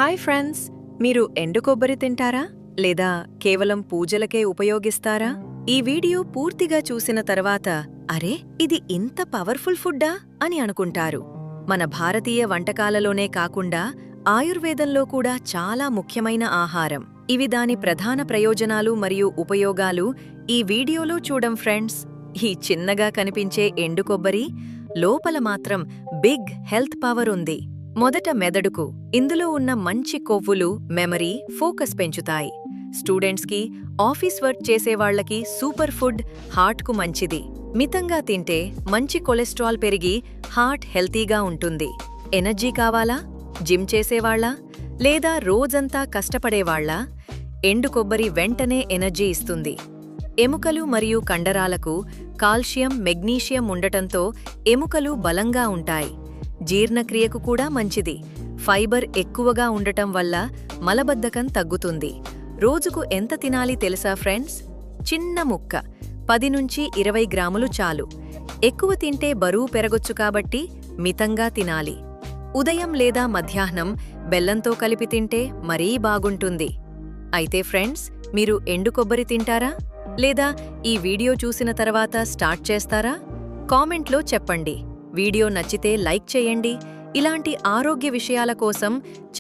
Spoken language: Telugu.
హాయ్ ఫ్రెండ్స్, మీరు ఎండు కొబ్బరి తింటారా లేదా కేవలం పూజలకే ఉపయోగిస్తారా? ఈ వీడియో పూర్తిగా చూసిన తర్వాత అరే ఇది ఇంత పవర్ఫుల్ ఫుడ్డా అని అనుకుంటారు. మన భారతీయ వంటకాలలోనే కాకుండా ఆయుర్వేదంలో కూడా చాలా ముఖ్యమైన ఆహారం. ఇవి దాని ప్రధాన ప్రయోజనాలు మరియు ఉపయోగాలు ఈ వీడియోలో చూడం ఫ్రెండ్స్. ఈ చిన్నగా కనిపించే ఎండు కొబ్బరి లోపల మాత్రం బిగ్ హెల్త్ పవర్ ఉంది. మొదట మెదడుకు ఇందులో ఉన్న మంచి కొవ్వులు మెమరీ, ఫోకస్ పెంచుతాయి. స్టూడెంట్స్కి, ఆఫీస్ వర్క్ చేసేవాళ్లకి సూపర్ ఫుడ్. హార్ట్కు మంచిది. మితంగా తింటే మంచి కొలెస్ట్రాల్ పెరిగి హార్ట్ హెల్తీగా ఉంటుంది. ఎనర్జీ కావాలా? జిమ్ చేసేవాళ్లా లేదా రోజంతా కష్టపడేవాళ్లా? ఎండు కొబ్బరి వెంటనే ఎనర్జీ ఇస్తుంది. ఎముకలు మరియు కండరాలకు కాల్షియం, మెగ్నీషియం ఉండటంతో ఎముకలు బలంగా ఉంటాయి. జీర్ణక్రియకు కూడా మంచిది. ఫైబర్ ఎక్కువగా ఉండటం వల్ల మలబద్ధకం తగ్గుతుంది. రోజుకు ఎంత తినాలి తెలుసా ఫ్రెండ్స్? చిన్న ముక్క 10 నుంచి 20 గ్రాములు చాలు. ఎక్కువ తింటే బరువు పెరగొచ్చు కాబట్టి మితంగా తినాలి. ఉదయం లేదా మధ్యాహ్నం బెల్లంతో కలిపి తింటే మరీ బాగుంటుంది. అయితే ఫ్రెండ్స్, మీరు ఎండు కొబ్బరి తింటారా లేదా ఈ వీడియో చూసిన తర్వాత స్టార్ట్ చేస్తారా? కామెంట్లో చెప్పండి. వీడియో నచ్చితే లైక్ చేయండి. ఇలాంటి ఆరోగ్య విషయాల కోసం